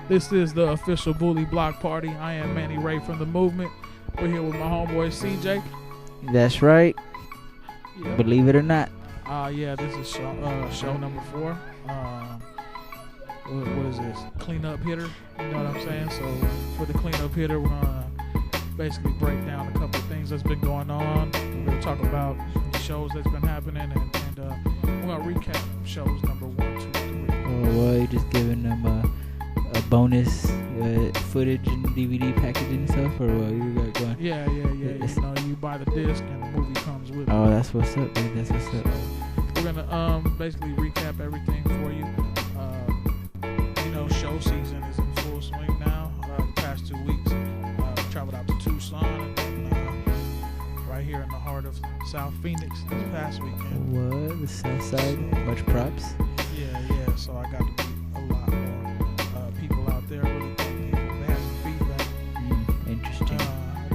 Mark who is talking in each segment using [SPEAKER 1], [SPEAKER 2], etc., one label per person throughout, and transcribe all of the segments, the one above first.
[SPEAKER 1] This is the official Bully Block Party. I am Manny Ray from The Movement. We're here with my homeboy CJ.
[SPEAKER 2] That's right.
[SPEAKER 1] Yep.
[SPEAKER 2] Believe it or not.
[SPEAKER 1] Yeah, this is show number 4. What is this? Cleanup hitter. You know what I'm saying? So for the cleanup hitter, we're gonna basically break down a couple of things that's been going on. We're gonna talk about the shows that's been happening, and we're gonna recap shows number 1, 2, 3.
[SPEAKER 2] Oh, well, you're just giving them a bonus footage and DVD packaging and stuff, or what you got going?
[SPEAKER 1] Yeah. You know, you buy the disc and the movie comes with it.
[SPEAKER 2] Oh, that's what's up, dude. That's what's up.
[SPEAKER 1] We're gonna basically recap everything for you. You know, show season is in full swing now. The past 2 weeks, we traveled out to Tucson and right here in the heart of South Phoenix this past weekend.
[SPEAKER 2] What? The South Side? Much props.
[SPEAKER 1] Yeah. So I got to meet a lot more people out there. Really cool people. They had some feedback.
[SPEAKER 2] Interesting.
[SPEAKER 1] I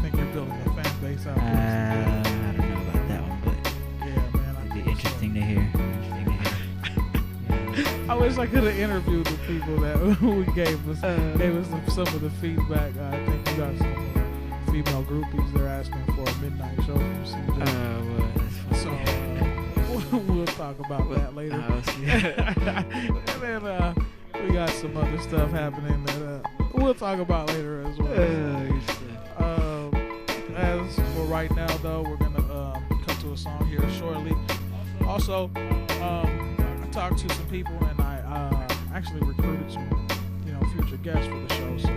[SPEAKER 1] think you're building a fan base out
[SPEAKER 2] I
[SPEAKER 1] there.
[SPEAKER 2] don't know about that one, but
[SPEAKER 1] Yeah, man.
[SPEAKER 2] it'd be interesting to hear.
[SPEAKER 1] I wish I could have interviewed the people that we gave us some of the feedback. I think we got some female groupies. They're asking for a midnight show from CJ.
[SPEAKER 2] Well, that's funny.
[SPEAKER 1] So we'll talk about that later. And then we got some other stuff happening that we'll talk about later as well. As for right now, though, we're gonna cut to a song here shortly. Also, I talked to some people and I actually recruited some, future guests for the show. So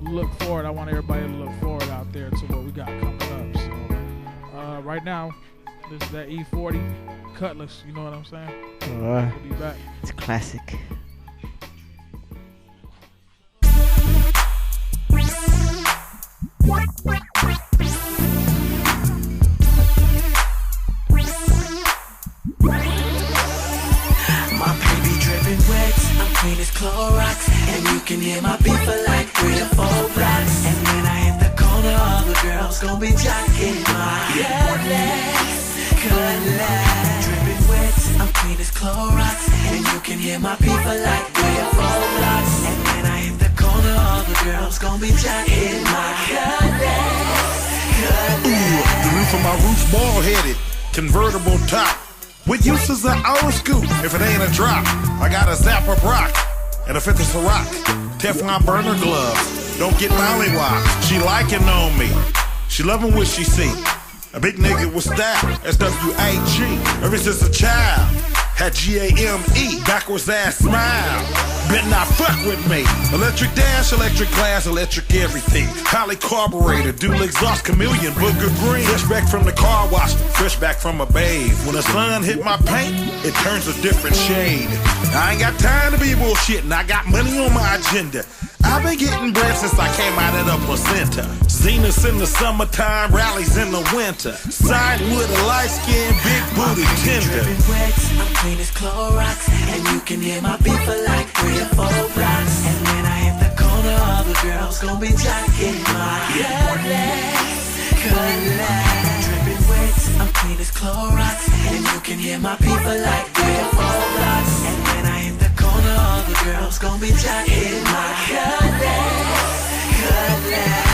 [SPEAKER 1] look forward. I want everybody to look forward out there to what we got coming up. So right now, this is that E40 Cutlass. You know what I'm saying? We'll be back.
[SPEAKER 2] It's classic.
[SPEAKER 3] Clean as Clorox, and you can hear my beat for like 3 or 4 blocks. And when I hit the corner, all the girls gon' be jocking my cutlass. Dripping wet, I'm clean as Clorox, and you can hear my beat for like 3 or 4 blocks. And when I hit the corner, all the girls gon' be jocking my cutlass.
[SPEAKER 4] The roof of my roof's ball-headed, convertible top. With uses an old scoop, if it ain't a drop. I got a APprox and a 50 Ciroc. Teflon burner gloves, don't get mollywopped. She liking on me, she loving what she see. A big nigga with style, SWAG. Ever since a child, had GAME, backwards ass smile. Bet not fuck with me. Electric dash, electric glass, electric everything. Highly carbureted, dual exhaust, chameleon, booger green. Fresh back from the car wash, fresh back from a bathe. When the sun hit my paint, it turns a different shade. I ain't got time to be bullshitting, I got money on my agenda. I've been getting bread since I came out of the placenta. Zeniths in the summertime, rallies in the winter. Side with a light-skinned, big booty tender.
[SPEAKER 3] Dripping wet, I'm clean as Clorox, and you can hear my beat for like 3 or 4 blocks. And when I hit the corner, all the girls gon' be jocking my cutlass. Dripping wet, I'm clean as Clorox, and you can hear my beat for like 3 or 4 blocks. And when I hit the corner, all the girls gon' be jocking my cutlass.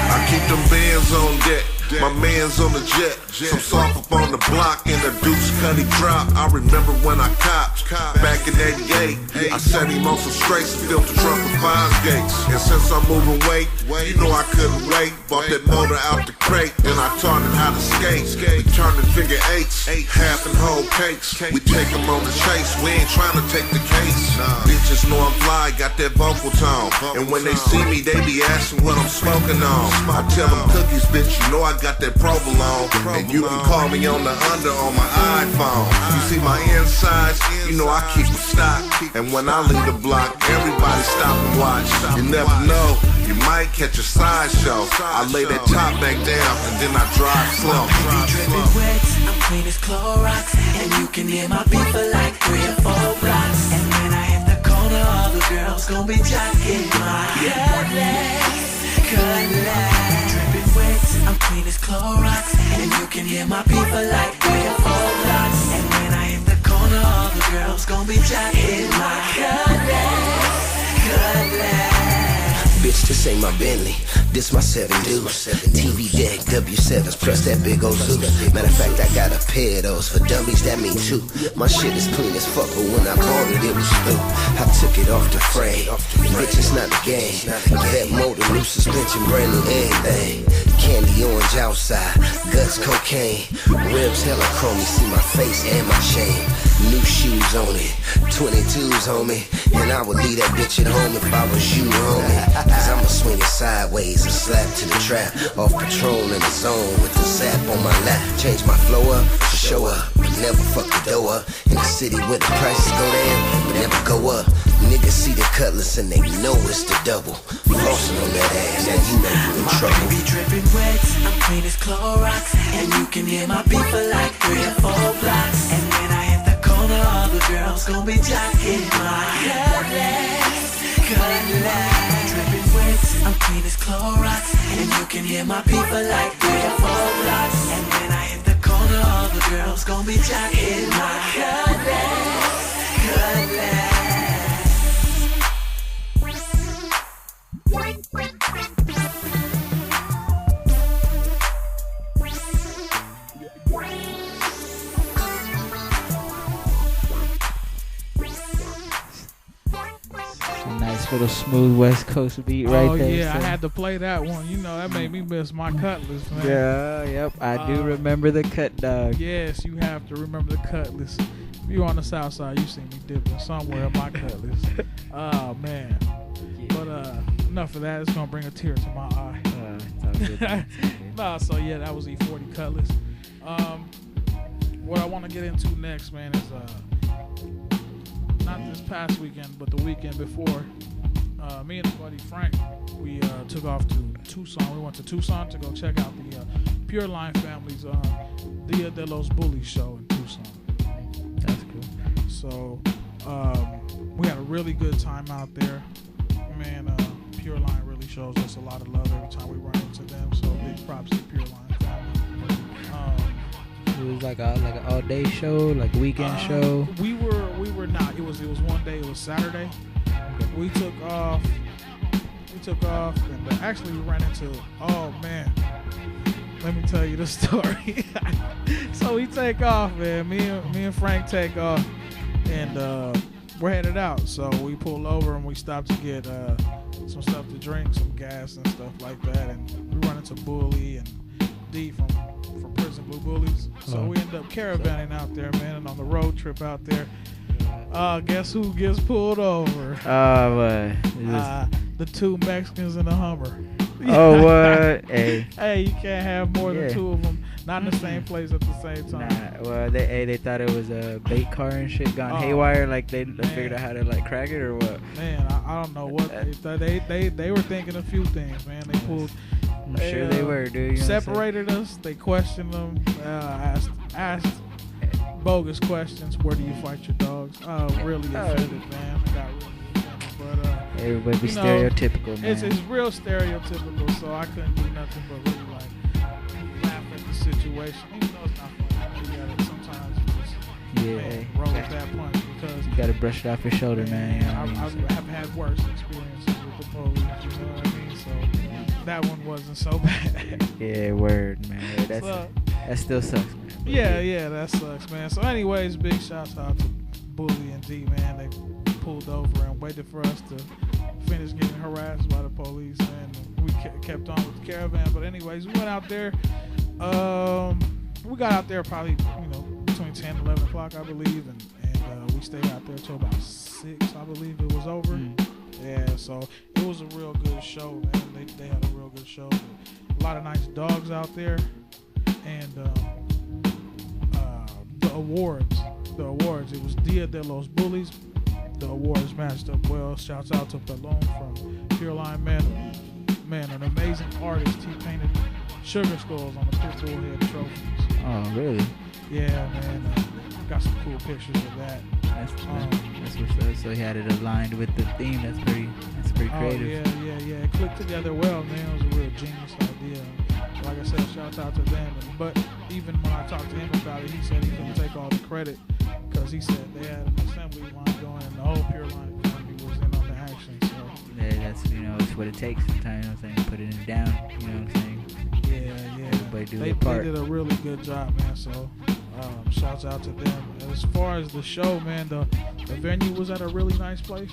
[SPEAKER 5] I keep them bands on deck, my man's on the jet. Some soft up on the block in a Deuce Cuddy drop. I remember when I copped back in '88. I set him on some straights, filled the trunk with 5 gates. And since I'm moving weight, you know I couldn't wait. Bought that motor out the crate, then I taught him how to skate. We turning figure 8s, half and whole cakes. We take them on the chase, we ain't trying to take the case. Bitches know I'm fly, got that vocal tone. And when they see me, they be asking what I'm smoking on. I tell them cookies, bitch, you know I got that provolone. And you can call me on the under on my iPhone. You see my insides, you know I keep them stocked. And when I leave the block, everybody stop and watch. You never know, you might catch a sideshow. I lay that top back down and then I drive slow.
[SPEAKER 3] Dripping wet, I'm clean as Clorox, and you can hear my beat for like 3 or 4 blocks. And when I hit the corner, all the girls gon' be jocking my cutlass. Dripping wet, I'm clean as Clorox, and you can hear my beat for like 3 or 4 blocks. And when I hit the corner, all the girls gon' be jocking my cutlass.
[SPEAKER 6] ain't my Bentley, this my 7 Deuce. TV deck, W7s, plus that big old Zeus. Matter of fact, I got a pair of those. For dummies, that mean 2. My shit is clean as fuck, but when I bought it, it was through. I took it off the frame. Bitch, it's not the game. That motor, new suspension, brand new everything. Candy orange outside, guts cocaine. Ribs hella chromey, see my face and my chain. New shoes on it, 22s on me. And I would leave that bitch at home if I was you, homie. Cause I'ma swing it sideways and slap to the trap. Off Patron in the zone with the zap on my lap. Change my flow up to show up, but never fuck the dough up. In the city where the prices go down, but never go up. Niggas see the cutlass and they know it's the double. Flossing on that ass and you know you in
[SPEAKER 3] My
[SPEAKER 6] trouble.
[SPEAKER 3] baby dripping wet, I'm clean as Clorox. And you can hear my beat for like 3 or 4 blocks. And when I hit the corner, all the girls gon' be jocking my cutlass. Dripping wet, I'm clean as Clorox. And you can hear my beat for like 3 or 4 blocks. And when I hit the corner, all the girls gon' be jocking my cutlass.
[SPEAKER 2] Nice little smooth West Coast beat right there.
[SPEAKER 1] Oh yeah, I
[SPEAKER 2] so.
[SPEAKER 1] had to play that one. You know, that made me miss my cutlass, man.
[SPEAKER 2] Yeah, yep. I do remember the cut, dog.
[SPEAKER 1] Yes, you have to remember the cutlass. If you're on the south side, you see me dipping somewhere in my cutlass. Oh man. But enough of that. It's gonna bring a tear to my eye.
[SPEAKER 2] It's all good.
[SPEAKER 1] Nah, so yeah, that was E40 Cutlass. What I want to get into next, man, is not this past weekend, but the weekend before. Me and his buddy Frank, we took off to Tucson. We went to Tucson to go check out the Pure Line family's Dia de Los Bullies show in Tucson.
[SPEAKER 2] That's cool.
[SPEAKER 1] So we had a really good time out there. Man, Pure Line really shows us a lot of love every time we run into them. So big props to Pure Line family.
[SPEAKER 2] It was like an all day show, like a weekend show.
[SPEAKER 1] We were not. It was one day. It was Saturday. We took off, and actually we ran into. Oh man, let me tell you the story. So we take off, man. Me and Frank take off, and we're headed out. So we pull over and we stop to get some stuff to drink, some gas and stuff like that. And we run into Bully and D from Prison Blue Bullies. So we end up caravanning out there, man, and on the road trip out there. Guess who gets pulled over? The 2 Mexicans in the Hummer.
[SPEAKER 2] Oh, what? Hey.
[SPEAKER 1] Hey, you can't have more than 2 of them. Not in the same place at the same time.
[SPEAKER 2] Nah, well, they thought it was a bait car and shit gone haywire. Like they figured out how to like crack it or what?
[SPEAKER 1] Man, I don't know what they thought. They were thinking a few things, man. They pulled.
[SPEAKER 2] I'm sure they were, dude. You know
[SPEAKER 1] separated us. They questioned them. Asked bogus questions. Where do you fight your dogs? Really offended, man. I got really offended. But
[SPEAKER 2] everybody be stereotypical, man.
[SPEAKER 1] It's real stereotypical. So I couldn't do nothing but really like laugh at the situation. Even though it's not funny, you gotta sometimes just roll with that punch because
[SPEAKER 2] you gotta brush it off your shoulder, man.
[SPEAKER 1] I've had worse experiences with the police. You know what I mean? So that one wasn't so bad.
[SPEAKER 2] Yeah, word, man. That still sucks, man. But
[SPEAKER 1] yeah, that sucks, man. So anyways, big shouts out to Bully and D, man. They pulled over and waited for us to finish getting harassed by the police, and we kept on with the caravan. But anyways, we went out there. We got out there probably, between 10 and 11 o'clock, I believe, and we stayed out there till about 6, I believe it was over. Yeah, so it was a real good show, man. They had a real good show. A lot of nice dogs out there, and the awards. It was Dia de Los Bullies. The awards matched up well. Shouts out to Pelon from Pure Line, man. Man, an amazing artist. He painted sugar skulls on the pistol head trophies.
[SPEAKER 2] Oh, really?
[SPEAKER 1] Yeah, man. Got some cool pictures of that.
[SPEAKER 2] That's what's up. So he had it aligned with the theme. That's pretty creative.
[SPEAKER 1] Yeah. It clicked together well, man. It was a real genius idea. Like I said, shouts out to them. But even when I talked to him about it, he said he couldn't take all the credit because he said they had an assembly line going and the whole Pure Line company was in on the action. direction. So
[SPEAKER 2] Yeah, that's it's what it takes sometimes. You know what I'm saying? Put it down. You know what I'm saying?
[SPEAKER 1] yeah.
[SPEAKER 2] Everybody do
[SPEAKER 1] They
[SPEAKER 2] their part.
[SPEAKER 1] did a really good job, man. So shouts out to them. As far as the show, man, the venue was at a really nice place.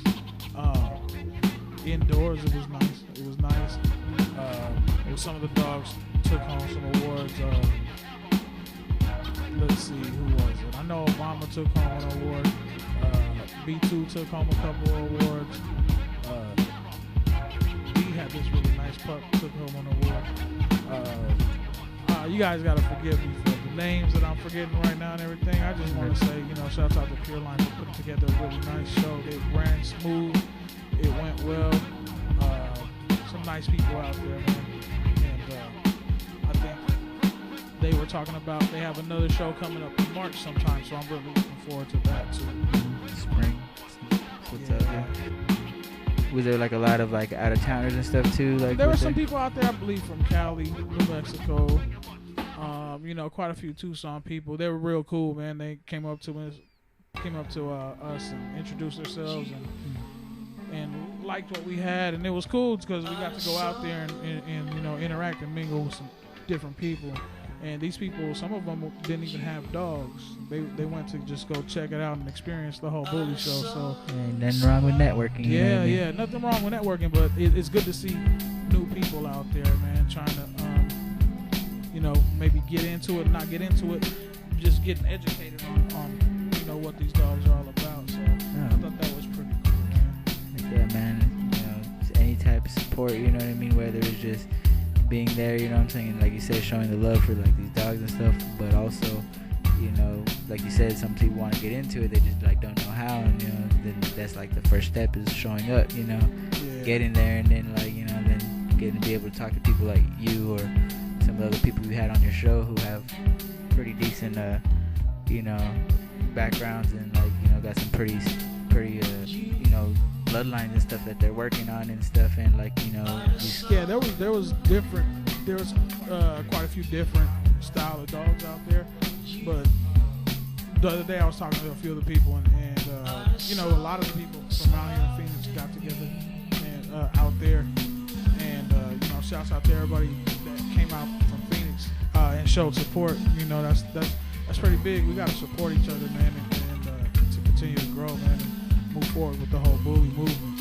[SPEAKER 1] Indoors, it was nice. It was nice. Some of the dogs took home some awards. Let's see, who was it? I know Obama took home an award. B2 took home a couple of awards. B had this really nice pup, took home an award. You guys gotta forgive me for the names that I'm forgetting right now and everything. I just want to say, shouts out to Pure Line for putting together a really nice show. It ran smooth. It went well. Some nice people out there, man. And I think they were talking about they have another show coming up in March sometime, so I'm really looking forward to that too.
[SPEAKER 2] Spring. What's up there? Was there like a lot of like out of towners and stuff too? Like
[SPEAKER 1] there were some people out there, I believe, from Cali, New Mexico. Quite a few Tucson people. They were real cool, man. They came up to us and introduced themselves and liked what we had, and it was cool because we got to go out there and interact and mingle with some different people. And these people, some of them didn't even have dogs. They went to just go check it out and experience the whole Bully show. So
[SPEAKER 2] ain't nothing wrong with networking.
[SPEAKER 1] Yeah, nothing wrong with networking, but it's good to see new people out there, man, trying to maybe get into it, not get into it, just getting educated on what these dogs are all about. So I thought that was pretty cool, man.
[SPEAKER 2] Like that, man. Just any type of support, you know what I mean? Whether it's just being there, you know what I'm saying? Like you said, showing the love for like these dogs and stuff, but also, like you said, some people want to get into it, they just like don't know how, and then that's like the first step is showing up, getting there, and then like then getting to be able to talk to people like you or some of the other people you had on your show who have pretty decent backgrounds and like got some pretty bloodlines and stuff that they're working on and stuff, and like
[SPEAKER 1] there was quite a few different style of dogs out there, but the other day I was talking to a few of the people and a lot of the people from out here in Phoenix got together and out there, and shouts out to everybody that came out from Phoenix and showed support. That's pretty big. We got to support each other, man, and to continue to grow, man, and move forward with the whole Bully movement.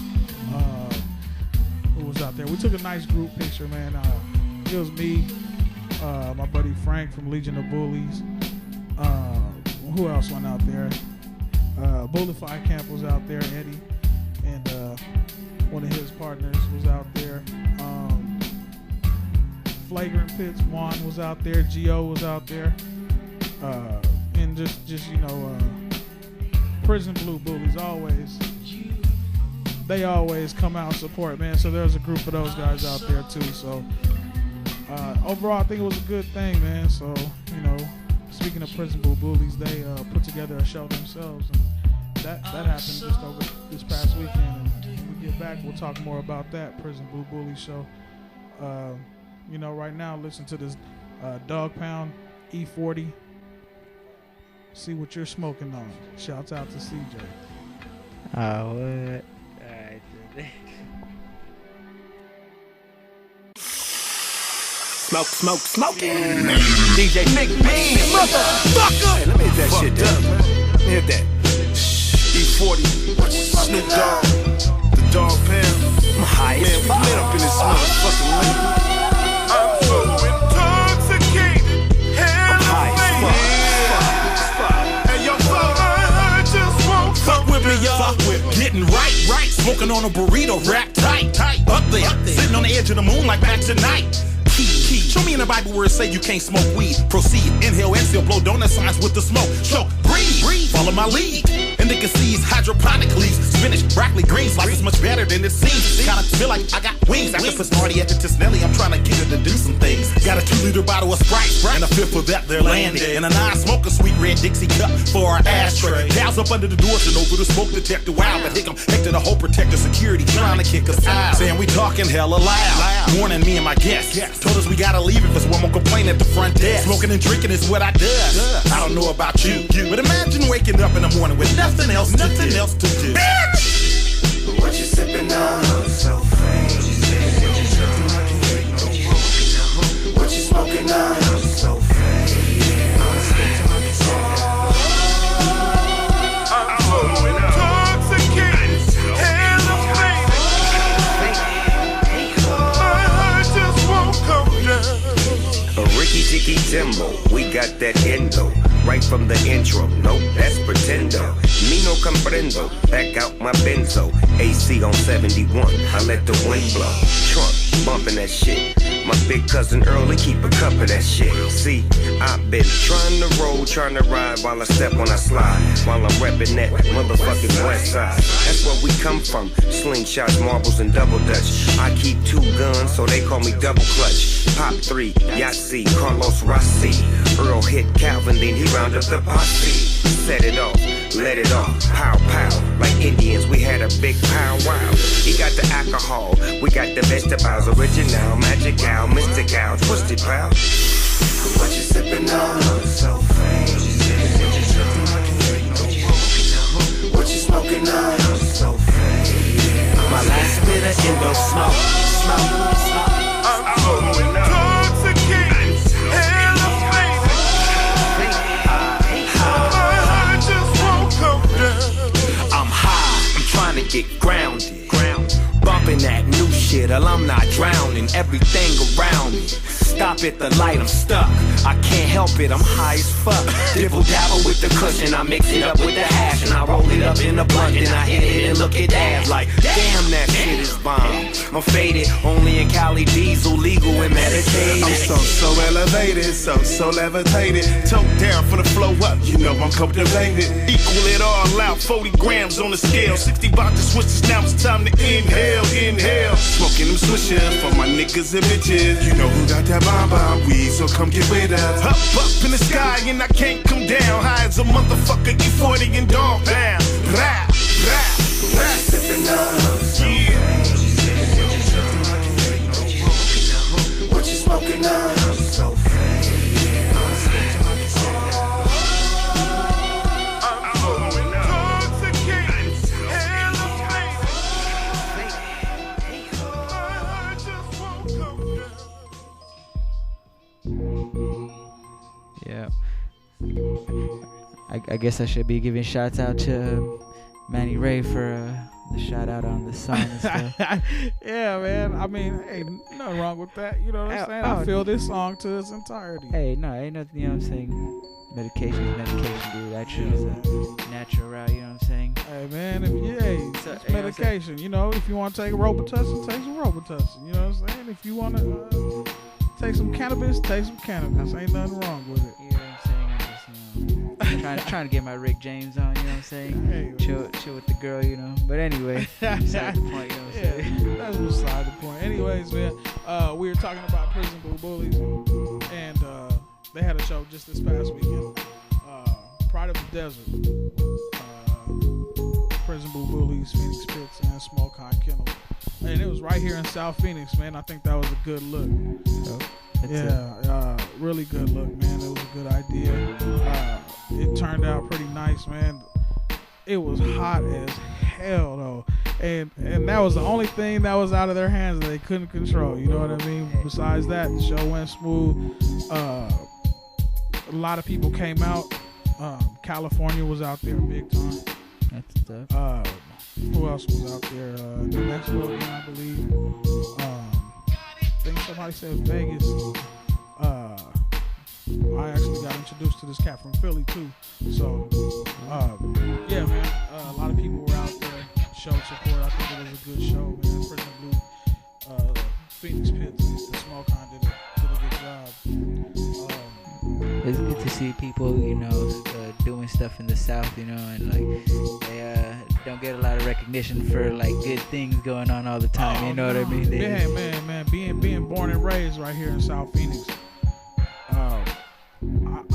[SPEAKER 1] Who was out there? We took a nice group picture, man. It was me, my buddy Frank from Legion of Bullies. Who else went out there? Bullify Camp was out there, Eddie, and one of his partners was out there. Flagrant Pits, Juan was out there, Gio was out there, and just Prison Blue Bullies they always come out and support, man. So there's a group of those guys out there too. So overall, I think it was a good thing, man. So speaking of Prison Blue Bullies, they put together a show themselves, and that happened just over this past weekend. And when we get back, we'll talk more about that Prison Blue Bullies show. Right now, listen to this Dog Pound E40. See what you're smoking on. Shouts out to CJ.
[SPEAKER 2] Oh, what? Alright.
[SPEAKER 7] Smoking. DJ Big Bean. Motherfucker. Hey, let me hit that shit down. Let me hit that.
[SPEAKER 5] E40, Snoop Dogg, the Dog Pound.
[SPEAKER 7] I'm high as fuck.
[SPEAKER 5] Man, we lit up in this motherfucking lane. I'm so intoxicated.
[SPEAKER 7] I'm high as fuck.
[SPEAKER 5] Hey, yo, I just won't
[SPEAKER 7] Fuck with me, y'all. Getting right. Smoking on a burrito, wrapped tight. Up there. Sitting on the edge of the moon like back tonight. Key. Show me in the Bible where it say you can't smoke weed. Proceed, inhale, exhale, blow donut signs with the smoke. Choke, breathe, follow my lead. Indica seeds, hydroponic leaves, spinach, broccoli, greens, like it's much better than it seems. Kinda feel like I got wings. After for Smarty at the Tisnelli, I'm trying to get her to do some things. Got a 2-liter bottle of Sprite, and a fifth of that they're landed. And a non-smoker sweet red Dixie cup for our ashtray. Gals up under the doors and over the smoke detector. Wow, but hick 'em, heck to the whole protector security trying to kick us out. Saying we talking hella loud. Warning me and my guests. Told us we gotta leave if it's one more complaint at the front desk. Smoking and drinking is what I does. I don't know about you, but imagine waking up in the morning with nothing else to do. Bitch!
[SPEAKER 3] What you sipping on? So faded. What you smoking on? So faded.
[SPEAKER 5] I'm so intoxicated, elevated. My heart just won't come down.
[SPEAKER 8] A Ricky Ticky Timbo, we got that endo. Right from the intro, nope, that's pretendo. Me no comprendo, back out my benzo. AC on 71, I let the wind blow. Trunk, bumping that shit. My big cousin Early keep a cup of that shit. See, I've been trying to roll, trying to ride while I step when I slide. While I'm reppin' that motherfucking west side. That's where we come from, slingshots, marbles, and double dutch. I keep 2 guns, so they call me double clutch. Pop 3, Yahtzee, Carlos Rossi. Earl hit Calvin, then he round up the posse. Set it off, let it off, pow pow. Like Indians, we had a big pow wow. He got the alcohol, we got the vegetables. Original, magical, mystical, twisted pal.
[SPEAKER 3] What you sipping on? So faded. What you smoking on? So faded.
[SPEAKER 8] My last bit of endo smoke.
[SPEAKER 5] I'm so intoxicated, elevated. My heart just won't come down.
[SPEAKER 8] I'm high, I'm trying to get grounded. Bumping that new shit, I'm not drowning. Everything around me. Stop at the light, I'm stuck. I can't help it, I'm high as fuck. Dibble dabble with the cushion, I mix it up with the hash, and I roll it up in a blunt, and I hit it and look at that like, damn, that shit is bomb. I'm faded, only in Cali diesel, legal and medicated.
[SPEAKER 7] I'm so elevated, so levitated. Tote down for the flow up, you know I'm cultivated. Equal it all out, 40 grams on the scale. 60 vodka switches, now it's time to inhale. Smoking them swishers for my niggas and bitches. You know who got that bomb weed, so come get with us. Up in the sky and I can't come down. High as a motherfucker, E40 and dog down. Rap.
[SPEAKER 3] Sipping on?
[SPEAKER 7] Yeah.
[SPEAKER 3] What you smoking on? So faded.
[SPEAKER 2] Yeah. I guess I should be giving shouts out to Manny Ray for the shout out on the song and stuff.
[SPEAKER 1] Yeah, man. I mean, hey, nothing wrong with that. You know what I'm saying? I feel this song to its entirety.
[SPEAKER 2] Hey, no, ain't nothing, you know what I'm saying? Medication is medication, dude. I choose a natural route, you know what I'm saying?
[SPEAKER 1] Hey, man, it's medication. You know, if you want to take a Robitussin, take some Robitussin. You know what I'm saying? If you want to take some cannabis, take some cannabis. Ain't nothing wrong with it.
[SPEAKER 2] You know what I'm saying? I'm just, trying to get my Rick James on, you know what I'm saying?
[SPEAKER 1] Hey,
[SPEAKER 2] chill with the girl, you know. But anyway, beside the point, you know what I'm saying?
[SPEAKER 1] That's beside the point. Anyways, man, we were talking about Prison Bullies, and they had a show just this past weekend. Pride of the Desert, Prison Bullies, Phoenix Pits, and Small Kind Kennel. And it was right here in South Phoenix, man. I think that was a good look. Really good look, man. It was a good idea. It turned out pretty nice, man. It was hot as hell, though. And that was the only thing that was out of their hands that they couldn't control. You know what I mean? Besides that, the show went smooth. A lot of people came out. California was out there big time.
[SPEAKER 2] That's tough.
[SPEAKER 1] Who else was out there? New Mexico again, I believe. I think somebody said Vegas. I actually got introduced to this cat from Philly too. So, yeah, man. A lot of people were out there showing support. I think it was a good show, man. Prison Blue, Phoenix Pits, the Small Kind did a good job.
[SPEAKER 2] It's good to see people, you know, doing stuff in the South, you know, and like they don't get a lot of recognition for like good things going on all the time. You know what I mean?
[SPEAKER 1] Man, being born and raised right here in South Phoenix,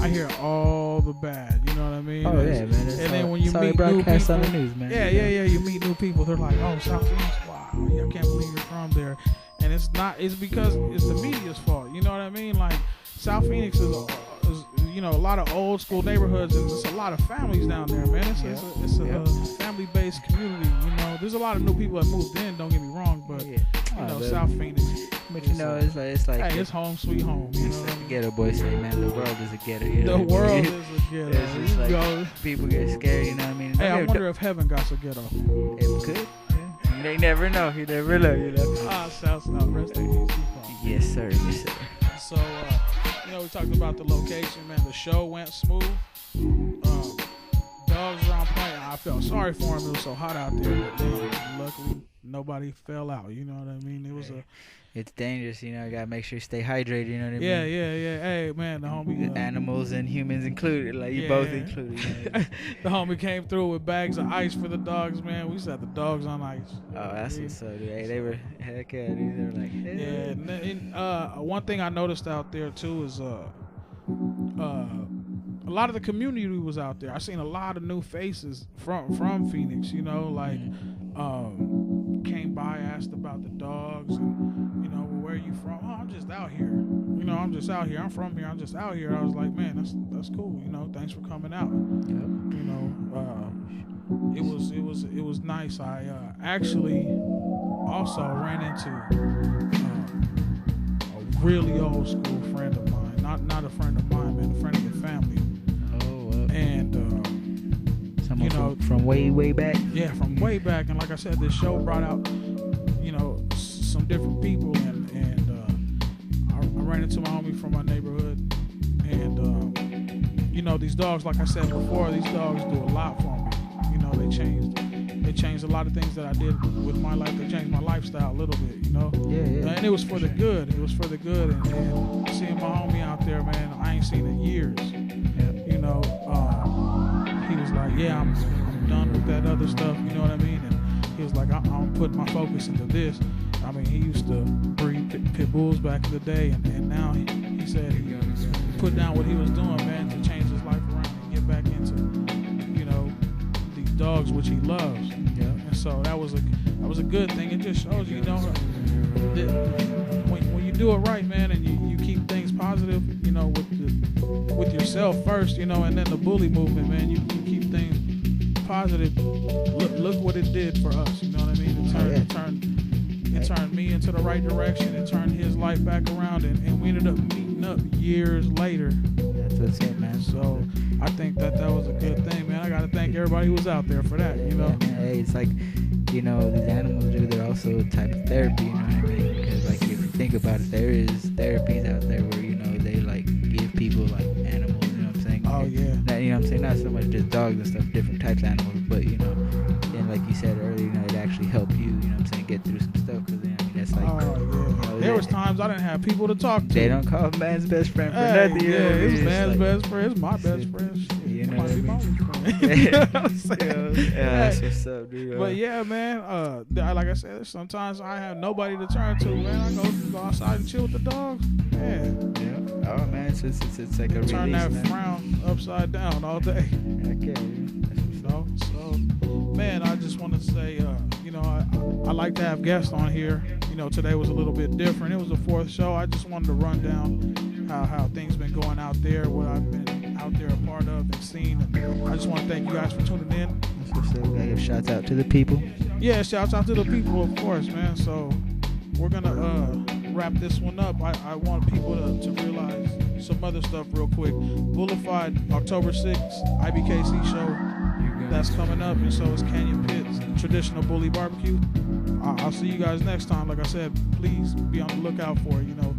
[SPEAKER 1] I hear all the bad. You know what I mean?
[SPEAKER 2] Oh yeah, man.
[SPEAKER 1] And then when you meet new people,
[SPEAKER 2] on the news, man.
[SPEAKER 1] Yeah. You meet new people. They're like, "Oh, South Phoenix, wow, I can't believe you're from there." And it's not. It's because it's the media's fault. You know what I mean? Like South Phoenix is you know, a lot of old school neighborhoods, and there's a lot of families down there, man. It's a family-based community. You know, there's a lot of new people that moved in. Don't get me wrong, but you know, South Phoenix.
[SPEAKER 2] But you know, it's like
[SPEAKER 1] hey, it's home sweet home. You know,
[SPEAKER 2] like the ghetto boy say, man, the world is a ghetto. You know?
[SPEAKER 1] The world is a ghetto.
[SPEAKER 2] It's just like people get scared. You know what I mean?
[SPEAKER 1] Hey, I wonder if heaven got a ghetto.
[SPEAKER 2] It could. Yeah. They never know. You never know. You know.
[SPEAKER 1] South rest in peace.
[SPEAKER 2] Yes, sir. Yes, sir.
[SPEAKER 1] So, you know, we talked about the location, man. The show went smooth. Dogs were on point. I felt sorry for him. It was so hot out there. But, luckily, nobody fell out. You know what I mean? It was
[SPEAKER 2] It's dangerous, you know. You gotta make sure you stay hydrated. You know what I mean?
[SPEAKER 1] Yeah. Hey, man, the homie.
[SPEAKER 2] Animals and humans included, like you both included. You know?
[SPEAKER 1] The homie came through with bags of ice for the dogs, man. We used to have the dogs on ice.
[SPEAKER 2] Oh, that's what's up, dude. Hey, they were heck yeah, dude. They were like, hey.
[SPEAKER 1] Yeah. And one thing I noticed out there too is a lot of the community was out there. I seen a lot of new faces from Phoenix. You know, like came by, asked about the dogs, and you know, where are you from? Oh, I'm just out here. You know, I'm just out here. I'm from here. I'm just out here. I was like, man, that's cool. You know, thanks for coming out. Yep. You know, it was nice. I actually also ran into a really old school friend of mine. Not a friend of mine, man, a friend of the family. And
[SPEAKER 2] someone, you know, from way back.
[SPEAKER 1] Yeah, from way back. And like I said, this show brought out, you know, some different people, and I ran into my homie from my neighborhood, and you know, these dogs, like I said before, these dogs do a lot for me. You know, they changed a lot of things that I did with my life. They changed my lifestyle a little bit, you know.
[SPEAKER 2] Yeah.
[SPEAKER 1] And it was for the good. It was for the good. And seeing my homie out there, man, I ain't seen in years. You know, he was like, yeah, I'm done with that other stuff, you know what I mean? And he was like, I'm putting my focus into this. I mean, he used to breed pit bulls back in the day, and now he said he put down what he was doing, man, to change his life around and get back into, you know, these dogs, which he loves. Yeah. And so that was a good thing. It just shows you know, that when you do it right, man, and you keep things positive, you know, with yourself first, you know, and then the bully movement, man, you keep things positive. Look what it did for us, you know what I mean? It turned me into the right direction. It turned his life back around, and we ended up meeting up years later.
[SPEAKER 2] That's what's it, man.
[SPEAKER 1] So I think that was a good thing, man. I got to thank everybody who was out there for that, you know.
[SPEAKER 2] Yeah, hey, it's like, you know, these animals do, they're also a type of therapy, you know what I mean? Because, like, if you think about it, there is therapies out there where, you know, they, like, give people, like, animals, you know what I'm saying?
[SPEAKER 1] Oh, yeah.
[SPEAKER 2] Not, you know what I'm saying? Not so much just dogs and stuff, different types of animals, but, you know, and like you said earlier, you know, it actually helped you, you know what I'm saying, get through some stuff, because, I mean, that's like...
[SPEAKER 1] Oh, yeah. You know, there was times I didn't have people to talk to.
[SPEAKER 2] They don't call man's best friend for nothing, you know?
[SPEAKER 1] It's man's best friend, it's my best friend.
[SPEAKER 2] You know
[SPEAKER 1] might be my friend.
[SPEAKER 2] You know what I'm saying? Yeah, that's what's up, dude.
[SPEAKER 1] But yeah, man, like I said, sometimes I have nobody to turn to, man. I go outside and chill with the dogs. Yeah.
[SPEAKER 2] Oh, man, it's like a release,
[SPEAKER 1] turn that
[SPEAKER 2] man.
[SPEAKER 1] frown upside down all day.
[SPEAKER 2] Okay,
[SPEAKER 1] So, man, I just want to say, you know, I like to have guests on here. You know, today was a little bit different. It was the fourth show. I just wanted to run down how things been going out there, what I've been out there a part of and seen. And I just want to thank you guys for tuning in.
[SPEAKER 2] That's what's up. We gotta give shouts out to the people.
[SPEAKER 1] Yeah, shouts out to the people, of course, man. So we're gonna wrap this one up. I want people to realize some other stuff real quick. Boulevard, October 6th, IBKC show. That's coming up, and so is Canyon Pit's traditional bully barbecue. I'll see you guys next time. Like I said, please be on the lookout for, you know,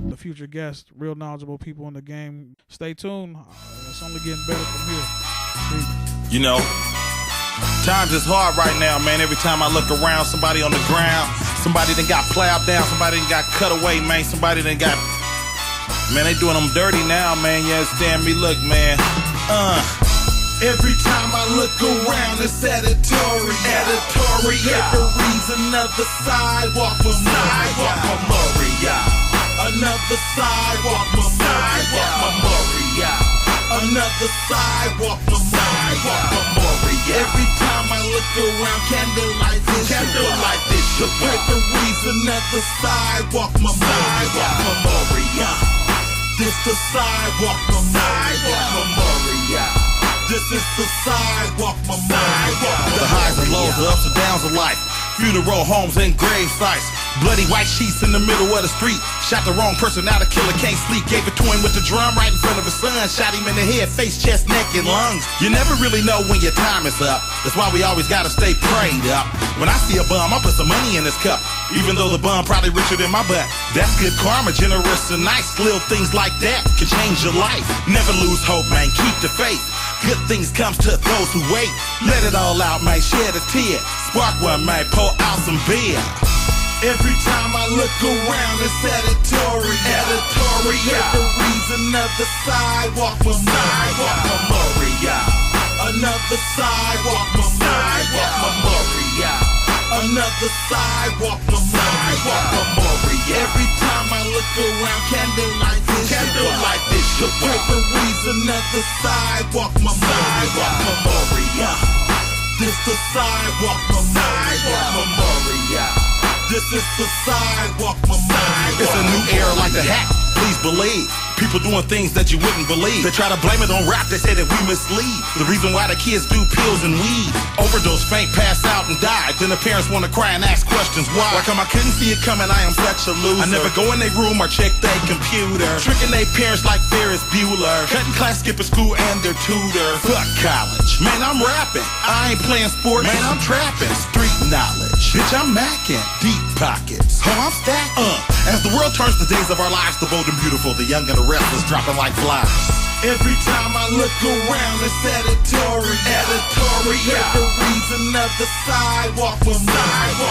[SPEAKER 1] the future guests, real knowledgeable people in the game. Stay tuned. It's only getting better from here.
[SPEAKER 7] You know, times is hard right now, man. Every time I look around, somebody on the ground, somebody that got plowed down, somebody that got cut away, man. Somebody that got, man, they doing them dirty now, man. You understand me? Look, man.
[SPEAKER 5] Every time I look around, it's editorial. Everybody's another sidewalk memorial. Another sidewalk memorial. Another sidewalk memorial. Every time I look around, candlelight visual. Everybody's another sidewalk memorial. This the sidewalk memorial. is the sidewalk memorial. The highs and lows, the ups and downs of life. Funeral homes and grave sites. Bloody white sheets in the middle of the street. Shot the wrong person, now the killer can't sleep. Gave it to him with the drum right in front of his son. Shot him in the head, face, chest, neck, and lungs. You never really know when your time is up. That's why we always gotta stay prayed up. When I see a bum, I put some money in his cup. Even though the bum probably richer than my butt. That's good karma, generous and nice. Little things like that can change your life. Never lose hope, man, keep the faith. Good things comes to those who wait. Let it all out, man, shed a tear. Spark one, man, pour out some beer. Every time I look around, it's editorial. The reason of the sidewalk memorial. Another sidewalk memorial. Another sidewalk memorial. Every time I look around, candlelight vision. The referee's another sidewalk memorial. This the sidewalk memorial. This is the sidewalk memorial. It's a new era like the hat. Please believe. People doing things that you wouldn't believe. They try to blame it on rap, they say that we mislead. The reason why the kids do pills and weed. Overdose, faint, pass out and die. Then the parents wanna cry and ask questions why. Why come I couldn't see it coming, I am such a loser. I never go in their room or check their computer. Tricking their parents like Ferris Bueller. Cutting class, skipping school and their tutor. Fuck college, man I'm rapping. I ain't playing sports, man I'm trapping. Street knowledge, bitch I'm macking. Deep pockets, oh I'm stacking. As the world turns the days of our lives, the bold and beautiful, the young and the restless dropping like flies. Every time I look around, it's editorial. The reason of the sidewalk memorial.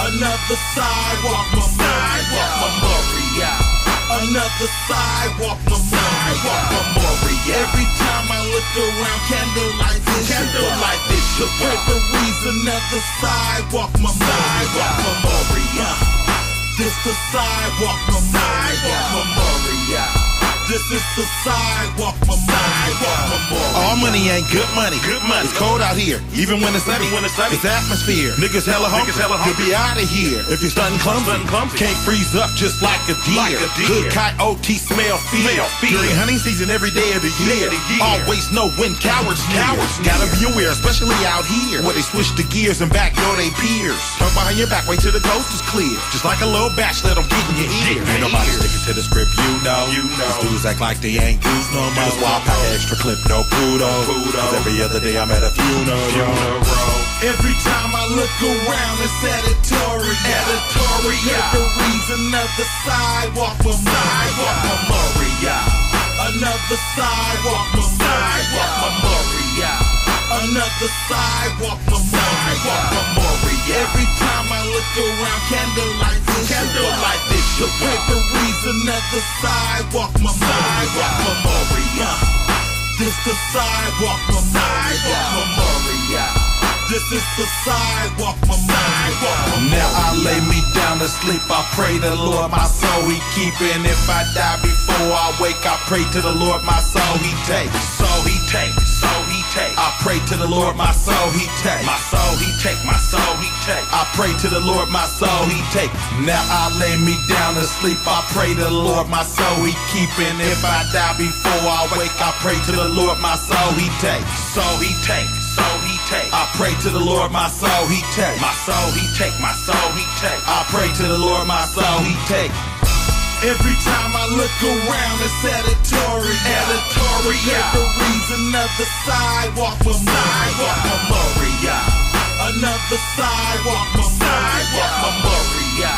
[SPEAKER 5] Another sidewalk memorial. Another sidewalk memorial. Every time I look around, candlelight vision. The referee's another sidewalk memorial. This the sidewalk memorial. This is the sidewalk memorial. All money ain't good money. It's cold out here, even when it's sunny. It's atmosphere. Niggas hella hungry. You'll be out of here if you're stunting clumsy. Can't freeze up just like a deer. Good coyote smell fear. During hunting season every day of the year. Always know when cowards near. Gotta be aware, especially out here, where they switch the gears and backdoor they peers. Talk behind your back, wait till the coast is clear. Just like a little batch, let them get in your ear. Ain't nobody sticking to the script, you know. These dudes act like they ain't goose no more. That's why I pack extra clip, no kudos. Cause every other day I'm at a funeral. Every time I look around, it's editorial. The reason of the sidewalk memorial. Another sidewalk memorial. Another sidewalk memorial. Every time I look around, candlelight vision. The referee's another sidewalk memorial. This the sidewalk memorial. This is the sidewalk memorial. Now I lay me down to sleep. I pray the Lord my soul he keep. And if I die before I wake, I pray to the Lord my soul he take. Soul he take. I pray to the Lord my soul he take. My soul he take. I pray to the Lord my soul he take. Now I lay me down to sleep. I pray to the Lord my soul he keep. And if I die before I wake, I pray to the Lord my soul he take. Soul he take. I pray to the Lord my soul he take. My soul he take. I pray to the Lord my soul he take. Every time I look around, it's editorial. The reason of the sidewalk memorial. Another sidewalk memorial.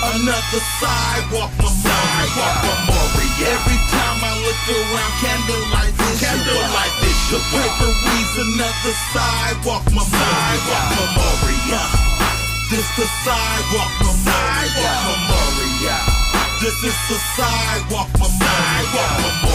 [SPEAKER 5] Another sidewalk memorial. Every time I look around, candlelight vision. The referee's another sidewalk memorial. This the sidewalk memorial. This is the sidewalk memorial.